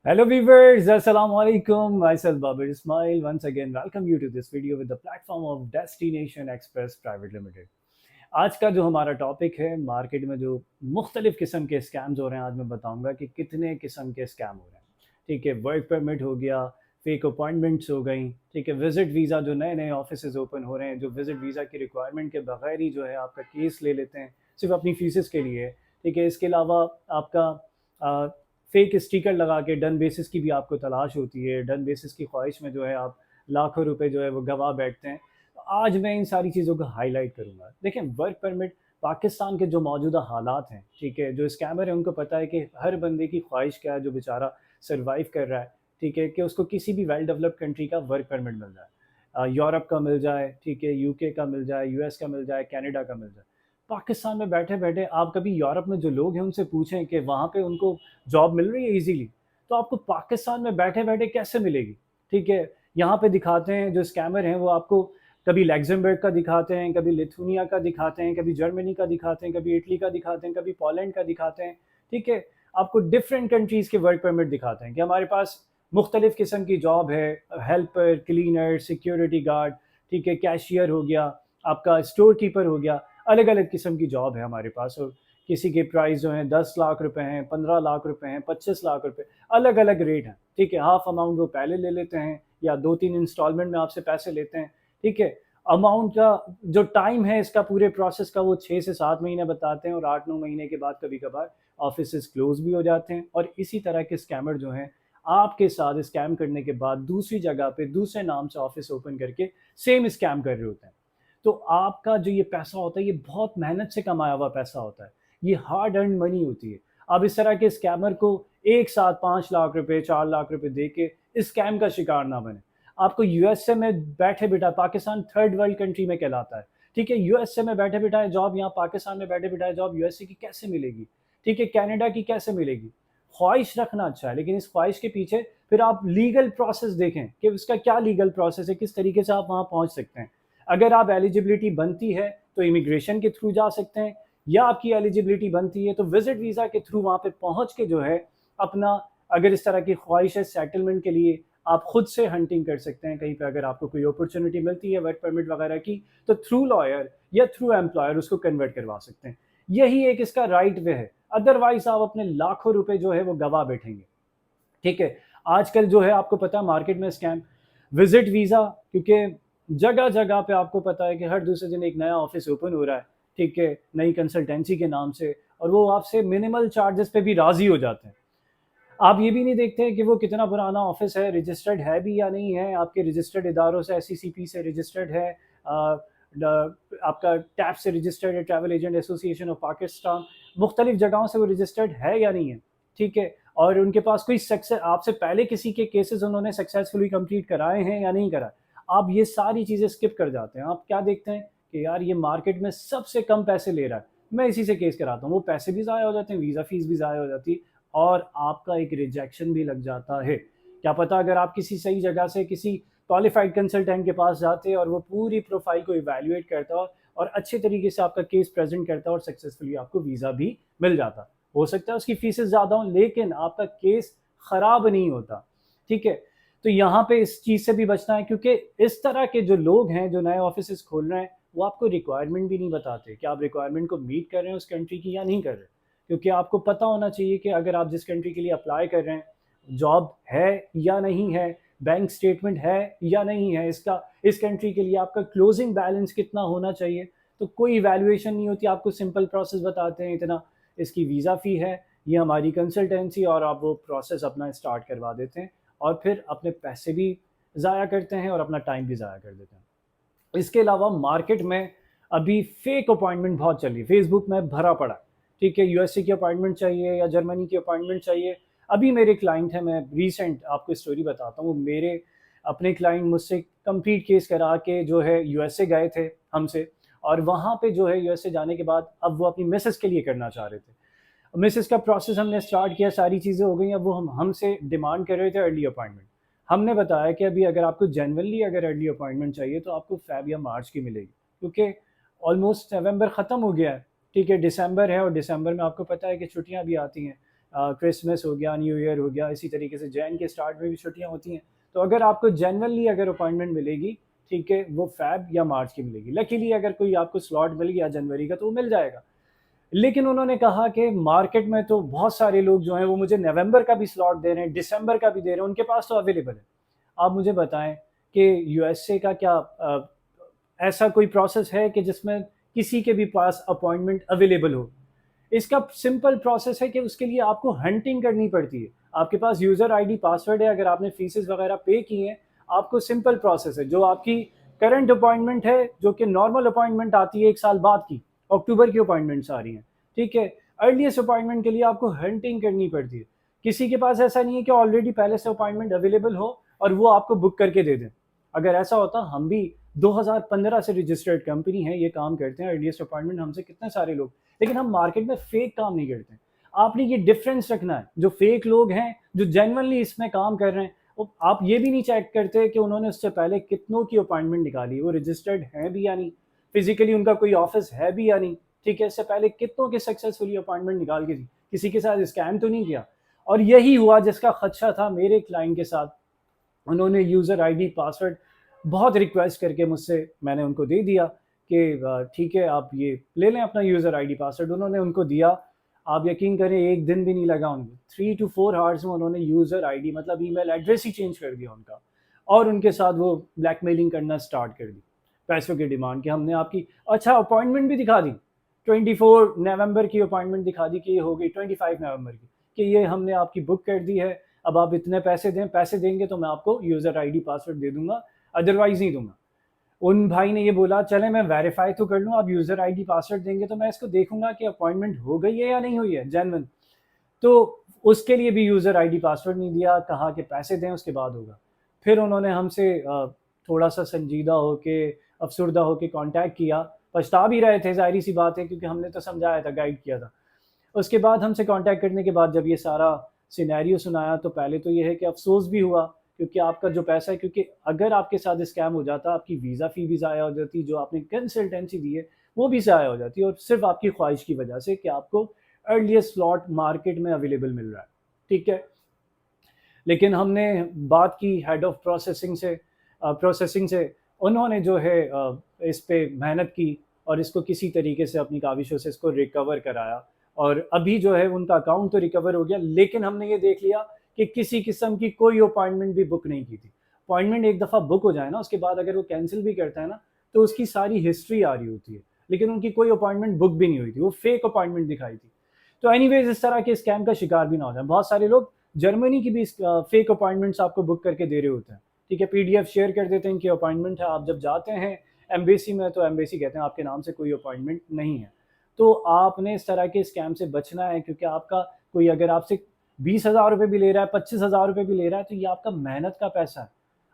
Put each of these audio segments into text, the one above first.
Hello viewers, Assalamu alaikum. Myself Babir Ismail. Once again, welcome you to this video with the platform of Destination Express Private Limited. आज का जो हमारा topic है, market में जो मुख्तलिफ किस्म के स्कैम्स हो रहे हैं, आज मैं बताऊंगा कि कितने किस्म के स्कैम हो रहे हैं। ठीक है, वर्क परमिट हो गया, फेक अपॉइंटमेंट्स हो गई, ठीक है, विजिट वीज़ा जो नए नए ऑफिस ओपन हो रहे हैं, जो विजिट वीज़ा की रिक्वायरमेंट के बगैर ही जो है आपका केस ले लेते हैं सिर्फ अपनी फीसेस के लिए। ठीक है, इसके अलावा आपका फेक स्टिकर लगा के डन बेसिस की भी आपको तलाश होती है। डन बेसिस की ख्वाहिश में जो है आप लाखों रुपए जो है वो गवा बैठते हैं। तो आज मैं इन सारी चीज़ों को हाईलाइट करूँगा। देखें, वर्क परमिट पाकिस्तान के जो मौजूदा हालात हैं, ठीक है, जो स्कैमर है उनको पता है कि हर बंदे की ख्वाहिश क्या है जो बेचारा सर्वाइव कर रहा है, ठीक है, कि उसको किसी भी वेल डेवलप्ड कंट्री का वर्क परमिट मिल जाए। यूरोप का मिल जाए, ठीक है, यूके का मिल जाए, यूएस का मिल जाए, कनाडा का मिल जाए। पाकिस्तान में बैठे बैठे आप कभी यूरोप में जो लोग हैं उनसे पूछें कि वहाँ पे उनको जॉब मिल रही है इजीली, तो आपको पाकिस्तान में बैठे बैठे कैसे मिलेगी। ठीक है, यहाँ पे दिखाते हैं जो स्कैमर हैं वो आपको कभी लग्जमबर्ग का दिखाते हैं, कभी लिथुनिया का दिखाते हैं, कभी जर्मनी का दिखाते हैं, कभी इटली का दिखाते हैं, कभी पोलैंड का दिखाते हैं। ठीक है, आपको डिफरेंट कंट्रीज़ के वर्क परमिट दिखाते हैं कि हमारे पास मुख्तलिफ़ किस्म की जॉब है, हेल्पर, क्लीनर, सिक्योरिटी गार्ड, ठीक है, कैशियर हो गया, आपका स्टोर कीपर हो गया, अलग अलग किस्म की जॉब है हमारे पास। और किसी के प्राइस जो हैं 10 लाख रुपए हैं, 15 लाख रुपए हैं, 25 लाख रुपए, अलग अलग रेट हैं। ठीक है, हाफ अमाउंट वो पहले ले लेते हैं या 2-3 इंस्टॉलमेंट में आपसे पैसे लेते हैं। ठीक है, अमाउंट का जो टाइम है इसका पूरे प्रोसेस का वो 6 से 7 महीने बताते हैं और 8-9 महीने के बाद कभी कभार ऑफिस क्लोज भी हो जाते हैं। और इसी तरह के स्कैमर जो हैं आपके साथ स्कैम करने के बाद दूसरी जगह पे दूसरे नाम से ऑफिस ओपन करके सेम स्कैम कर रहे होते हैं। तो आपका जो ये पैसा होता है ये बहुत मेहनत से कमाया हुआ पैसा होता है, ये हार्ड अर्न मनी होती है। अब इस तरह के स्कैमर को एक साथ 5 लाख रुपए 4 लाख रुपए दे के स्कैम का शिकार ना बने। आपको यूएसए में बैठे बिठा, पाकिस्तान थर्ड वर्ल्ड कंट्री में कहलाता है, ठीक है, यूएसए में बैठे बिठाए जॉब यहाँ पाकिस्तान में बैठे बिठाए जॉब यूएसए की कैसे मिलेगी। ठीक है, कनाडा की कैसे मिलेगी। ख्वाहिश रखना अच्छा है, लेकिन इस ख्वाहिश के पीछे फिर आप लीगल प्रोसेस देखें कि उसका क्या लीगल प्रोसेस है, किस तरीके से आप वहाँ पहुँच सकते हैं। अगर आप एलिजिबिलिटी बनती है तो इमिग्रेशन के थ्रू जा सकते हैं, या आपकी एलिजिबिलिटी बनती है तो विजिट वीज़ा के थ्रू वहाँ पे पहुँच के जो है अपना, अगर इस तरह की ख्वाहिश है सेटलमेंट के लिए, आप खुद से हंटिंग कर सकते हैं कहीं पे। अगर आपको कोई अपॉर्चुनिटी मिलती है वर्क परमिट वगैरह की तो थ्रू लॉयर या थ्रू एम्प्लॉयर उसको कन्वर्ट करवा सकते हैं। यही एक इसका राइट वे है, अदरवाइज आप अपने लाखों रुपए जो है वो गवा बैठेंगे। ठीक है, आजकल जो है आपको पता है मार्केट में स्कैम विजिट वीज़ा, क्योंकि जगह जगह पे आपको पता है कि हर दूसरे दिन एक नया ऑफिस ओपन हो रहा है, ठीक है, नई कंसल्टेंसी के नाम से, और वो आपसे मिनिमल चार्जेस पे भी राजी हो जाते हैं। आप ये भी नहीं देखते कि वो कितना पुराना ऑफिस है, रजिस्टर्ड है भी या नहीं है, आपके रजिस्टर्ड इदारों से, एससीसीपी से रजिस्टर्ड है, आपका टैप से रजिस्टर्ड है, travel agent association of Pakistan, मुख्तलिफ जगहों से वो रजिस्टर्ड है या नहीं है। ठीक है, और उनके पास कोई सक्सेस, आपसे पहले किसी के केसेस उन्होंने सक्सेसफुली कंप्लीट कराए हैं या नहीं कराए। आप ये सारी चीज़ें स्किप कर जाते हैं। आप क्या देखते हैं कि यार ये मार्केट में सबसे कम पैसे ले रहा है, मैं इसी से केस कराता हूँ। वो पैसे भी ज़ाया हो जाते हैं, वीज़ा फीस भी ज़ाया हो जाती है, और आपका एक रिजेक्शन भी लग जाता है। क्या पता अगर आप किसी सही जगह से किसी क्वालिफाइड कंसल्टेंट के पास जाते और वो पूरी प्रोफाइल को इवैल्यूएट करता और अच्छे तरीके से आपका केस प्रेजेंट करता और सक्सेसफुली आपको वीज़ा भी मिल जाता। हो सकता है उसकी फीसेस ज़्यादा हों, लेकिन आपका केस ख़राब नहीं होता। ठीक है, तो यहाँ पे इस चीज़ से भी बचना है, क्योंकि इस तरह के जो लोग हैं जो नए ऑफिस खोल रहे हैं वो आपको रिक्वायरमेंट भी नहीं बताते कि आप रिक्वायरमेंट को मीट कर रहे हैं उस कंट्री की या नहीं कर रहे। क्योंकि आपको पता होना चाहिए कि अगर आप जिस कंट्री के लिए अप्लाई कर रहे हैं जॉब है या नहीं है, बैंक स्टेटमेंट है या नहीं है, इसका इस कंट्री के लिए आपका क्लोजिंग बैलेंस कितना होना चाहिए। तो कोई वैल्यूएशन नहीं होती, आपको सिंपल प्रोसेस बताते हैं, इतना इसकी वीज़ा फ़ी है, ये हमारी कंसल्टेंसी, और आप वो प्रोसेस अपना स्टार्ट करवा देते हैं और फिर अपने पैसे भी ज़ाया करते हैं और अपना टाइम भी ज़ाया कर देते हैं। इसके अलावा मार्केट में अभी फेक अपॉइंटमेंट बहुत चल रही है, फेसबुक में भरा पड़ा है। ठीक है, यूएसए की अपॉइंटमेंट चाहिए या जर्मनी की अपॉइंटमेंट चाहिए। अभी मेरे क्लाइंट हैं, मैं रीसेंट आपको स्टोरी बताता हूँ। मेरे अपने क्लाइंट मुझसे कंप्लीट केस करा के जो है यूएसए गए थे हमसे, और वहाँ पे जो है यूएसए जाने के बाद अब वो अपनी मिसेस के लिए करना चाह रहे थे। मिसेस का प्रोसेस हमने स्टार्ट किया, सारी चीज़ें हो गई। अब वो हमसे डिमांड कर रहे थे अर्ली अपॉइंटमेंट। हमने बताया कि अभी अगर आपको जेनुइनली अगर अर्ली अपॉइंटमेंट चाहिए तो आपको फ़ेब या मार्च की मिलेगी, क्योंकि ऑलमोस्ट नवंबर ख़त्म हो गया है। ठीक है, दिसंबर है और दिसंबर में आपको पता है कि छुट्टियां भी आती हैं। क्रिसमस हो गया, न्यू ईयर हो गया, इसी तरीके से जैन के स्टार्ट में भी छुट्टियाँ होती हैं। तो अगर आपको जनरली अगर अपॉइंटमेंट मिलेगी, ठीक है, वो फ़ेब या मार्च की मिलेगी। लकीली अगर कोई आपको स्लॉट मिल गया जनवरी का तो वो मिल जाएगा। लेकिन उन्होंने कहा कि मार्केट में तो बहुत सारे लोग जो हैं वो मुझे नवंबर का भी स्लॉट दे रहे हैं, दिसंबर का भी दे रहे हैं, उनके पास तो अवेलेबल है। आप मुझे बताएं कि यूएसए का क्या ऐसा कोई प्रोसेस है कि जिसमें किसी के भी पास अपॉइंटमेंट अवेलेबल हो? इसका सिंपल प्रोसेस है कि उसके लिए आपको हंटिंग करनी पड़ती है। आपके पास यूज़र आईडी पासवर्ड है, अगर आपने फीसेस वगैरह पे की हैं, आपको सिंपल प्रोसेस है। जो आपकी करंट अपॉइंटमेंट है, जो कि नॉर्मल अपॉइंटमेंट आती है 1 साल बाद की, अक्टूबर की अपॉइंटमेंट्स आ रही हैं, ठीक है? अर्लीस्ट अपॉइंटमेंट के लिए आपको हंटिंग करनी पड़ती है। किसी के पास ऐसा नहीं है कि ऑलरेडी पहले से अपॉइंटमेंट अवेलेबल हो और वो आपको बुक करके दे दें। अगर ऐसा होता, हम भी 2015 से रजिस्टर्ड कंपनी है, ये काम करते हैं, अर्लीस्ट अपॉइंटमेंट हमसे कितने सारे लोग, लेकिन हम मार्केट में फेक काम नहीं करते। आपने ये डिफरेंस रखना है, जो फेक लोग हैं, जो जेन्युइनली इसमें काम कर रहे हैं, आप ये भी नहीं चेक करते कि उन्होंने उससे पहले कितनों की अपॉइंटमेंट निकाली, वो रजिस्टर्ड हैं भी या नहीं, फिजिकली उनका कोई ऑफिस है भी या नहीं, ठीक है, इससे पहले कितनों की सक्सेसफुली अपॉइंटमेंट निकाल के दी, किसी के साथ स्कैम तो नहीं किया। और यही हुआ जिसका खदशा था मेरे क्लाइंट के साथ। उन्होंने यूज़र आईडी पासवर्ड बहुत रिक्वेस्ट करके मुझसे, मैंने उनको दे दिया कि ठीक है आप ये ले लें अपना यूज़र आईडी पासवर्ड। उन्होंने उनको दिया, आप यकीन करें एक दिन भी नहीं लगा उनको, 3 to 4 आवर्स में उन्होंने यूज़र आईडी मतलब ईमेल एड्रेस ही चेंज कर दिया उनका, और उनके साथ वो ब्लैकमेलिंग करना स्टार्ट कर दी, पैसों की डिमांड कि हमने आपकी, अच्छा अपॉइंटमेंट भी दिखा दी, 24 नवंबर की अपॉइंटमेंट दिखा दी कि ये हो गई 25 नवंबर की, कि ये हमने आपकी बुक कर दी है, अब आप इतने पैसे दें, पैसे देंगे तो मैं आपको यूज़र आईडी पासवर्ड दे दूंगा, अदरवाइज नहीं दूंगा। उन भाई ने ये बोला, चले मैं वेरीफाई तो कर लूँ, आप यूज़र आईडी पासवर्ड देंगे तो मैं इसको देखूंगा कि अपॉइंटमेंट हो गई है या नहीं हुई है जेन्युइन। तो उसके लिए भी यूज़र आईडी पासवर्ड नहीं दिया, कहा कि पैसे दें उसके बाद होगा। फिर उन्होंने हमसे थोड़ा सा संजीदा होके, अफसुर्दा होके कांटेक्ट किया, पछता भी रहे थे, ज़ाहिर सी बात है, क्योंकि हमने तो समझाया था, गाइड किया था। उसके बाद हमसे कांटेक्ट करने के बाद जब ये सारा सिनेरियो सुनाया, तो पहले तो ये है कि अफसोस भी हुआ, क्योंकि आपका जो पैसा है, क्योंकि अगर आपके साथ स्कैम हो जाता, आपकी वीज़ा फ़ी भी ज़ाया हो जाती, जो आपने कंसल्टेंसी दी है वो भी ज़ाया हो जाती, और सिर्फ आपकी ख्वाहिश की वजह से कि आपको अर्लीस्ट स्लॉट मार्केट में अवेलेबल मिल रहा है, ठीक है। लेकिन हमने बात की हेड ऑफ प्रोसेसिंग से, उन्होंने जो है इस पे मेहनत की और इसको किसी तरीके से अपनी काविशों से इसको रिकवर कराया, और अभी जो है उनका अकाउंट तो रिकवर हो गया। लेकिन हमने ये देख लिया कि किसी किस्म की कोई अपॉइंटमेंट भी बुक नहीं की थी। अपॉइंटमेंट एक दफ़ा बुक हो जाए ना, उसके बाद अगर वो कैंसिल भी करता है ना, तो उसकी सारी हिस्ट्री आ रही होती है, लेकिन उनकी कोई अपॉइंटमेंट बुक भी नहीं हुई थी, वो फेक अपॉइंटमेंट दिखाई थी। तो एनीवेज, इस तरह के स्कैम का शिकार भी ना हो जाए। बहुत सारे लोग जर्मनी की भी फेक अपॉइंटमेंट्स आपको बुक करके दे रहे होते हैं, ठीक है, पीडीएफ शेयर कर देते हैं कि अपॉइंटमेंट है, आप जब जाते हैं एम्बेसी में तो एम्बेसी कहते हैं आपके नाम से कोई अपॉइंटमेंट नहीं है। तो आपने इस तरह के स्कैम से बचना है, क्योंकि आपका कोई अगर आपसे 20,000 रुपये भी ले रहा है, 25,000 रुपये भी ले रहा है, तो ये आपका मेहनत का पैसा है,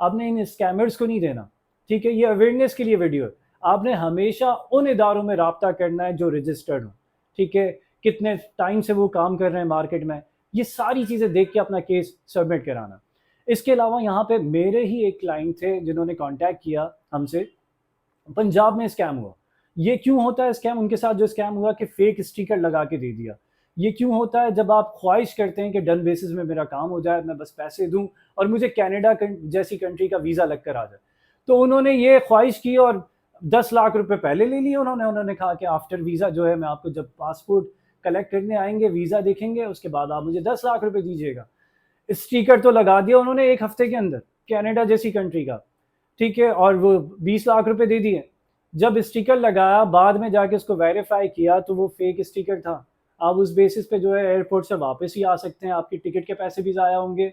आपने इन स्कैमर्स को नहीं देना, ठीक है। ये अवेयरनेस के लिए वीडियो है। आपने हमेशा उन इदारों में राब्ता करना है जो रजिस्टर्ड हो, ठीक है, कितने टाइम से वो काम कर रहे हैं मार्केट में, ये सारी चीज़ें देख के अपना केस सबमिट कराना। इसके अलावा यहाँ पे मेरे ही एक क्लाइंट थे जिन्होंने कांटेक्ट किया हमसे, पंजाब में स्कैम हुआ। ये क्यों होता है स्कैम? उनके साथ जो स्कैम हुआ कि फेक स्टिकर लगा के दे दिया। ये क्यों होता है? जब आप ख्वाहिश करते हैं कि डन बेसिस में मेरा काम हो जाए, मैं बस पैसे दूं और मुझे कनाडा जैसी कंट्री का वीज़ा लग कर आ जाए। तो उन्होंने ये ख्वाहिश की और 10 लाख रुपए पहले ले लिए उन्होंने कहा कि आफ्टर वीज़ा जो है मैं आपको जब पासपोर्ट कलेक्ट करने आएंगे, वीज़ा देखेंगे, उसके बाद आप मुझे 10 लाख रुपए दीजिएगा। स्टिकर तो लगा दिया उन्होंने 1 हफ्ते के अंदर, कनाडा जैसी कंट्री का, ठीक है, और वो 20 लाख रुपए दे दिए। जब स्टिकर लगाया, बाद में जाके उसको वेरीफाई किया तो वो फेक स्टिकर था। आप उस बेसिस पे जो है एयरपोर्ट से वापस ही आ सकते हैं, आपकी टिकट के पैसे भी ज़ाया होंगे,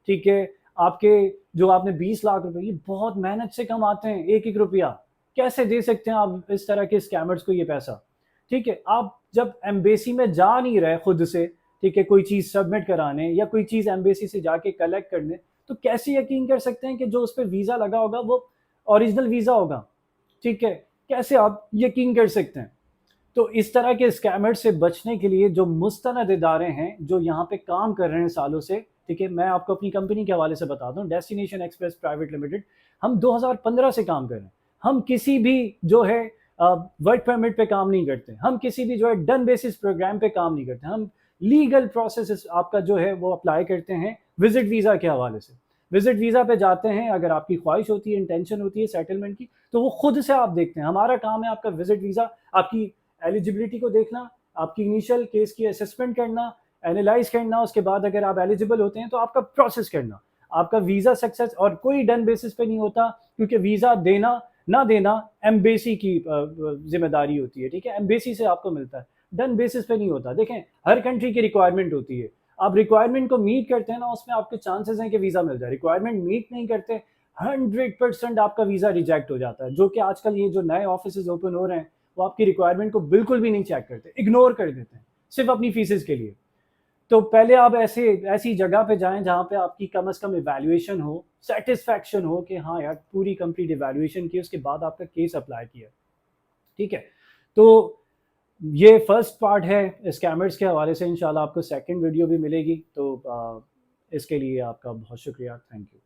ठीक है। आपके जो आपने 20 लाख रुपए, ये बहुत मेहनत से कमाते हैं, एक-एक रुपया, कैसे दे सकते हैं आप इस तरह के स्कैमर्स को ये पैसा? ठीक है, आप जब एम्बेसी में जा नहीं रहे खुद से, ठीक है, कोई चीज़ सबमिट कराने या कोई चीज़ एम्बेसी से जाके कलेक्ट करने, तो कैसे यकीन कर सकते हैं कि जो उस पे वीज़ा लगा होगा वो ओरिजिनल वीज़ा होगा, ठीक है? कैसे आप यकीन कर सकते हैं? तो इस तरह के स्कैमर से बचने के लिए जो मुस्तनद इदारे हैं, जो यहाँ पे काम कर रहे हैं सालों से, ठीक है, मैं आपको अपनी कंपनी के हवाले से बताता हूँ, डेस्टिनेशन एक्सप्रेस प्राइवेट लिमिटेड। हम 2015 से काम कर रहे हैं। हम किसी भी जो है वर्क परमिट पे काम नहीं करते, हम किसी भी जो है डन बेसिस प्रोग्राम पे काम नहीं करते, हम लीगल प्रोसेस आपका जो है वो अप्लाई करते हैं विजिट वीज़ा के हवाले से। विजिट वीज़ा पे जाते हैं, अगर आपकी ख्वाहिश होती है, इंटेंशन होती है सेटलमेंट की, तो वो खुद से आप देखते हैं। हमारा काम है आपका विजिट वीज़ा, आपकी एलिजिबिलिटी को देखना, आपकी इनिशियल केस की असेसमेंट करना, एनालाइज करना, उसके बाद अगर आप एलिजिबल होते हैं तो आपका प्रोसेस करना। आपका वीज़ा सक्सेस और कोई डन बेसिस पे नहीं होता, क्योंकि वीज़ा देना ना देना एम्बेसी की जिम्मेदारी होती है, ठीक है, एम्बेसी से आपको मिलता है, डन बेसिस पे नहीं होता। देखें, हर कंट्री की रिक्वायरमेंट होती है, आप रिक्वायरमेंट को मीट करते हैं ना, उसमें आपके चांसेस हैं कि वीज़ा मिल जाए। रिक्वायरमेंट मीट नहीं करते, 100% आपका वीज़ा रिजेक्ट हो जाता है। जो कि आजकल ये जो नए ऑफिस ओपन हो रहे हैं, वो आपकी रिक्वायरमेंट को बिल्कुल भी नहीं चेक करते, इग्नोर कर देते हैं सिर्फ अपनी फीसेस के लिए। तो पहले आप ऐसी जगह पे जाएं जहाँ पे आपकी कम से कम इवैल्यूएशन हो, सेटिस्फैक्शन हो कि हाँ यार पूरी कंप्लीट इवैल्यूएशन की, उसके बाद आपका केस अप्लाई किया, ठीक है। तो ये फर्स्ट पार्ट है स्कैमर्स के हवाले से। इंशाल्लाह आपको सेकंड वीडियो भी मिलेगी। तो इसके लिए आपका बहुत शुक्रिया, थैंक यू।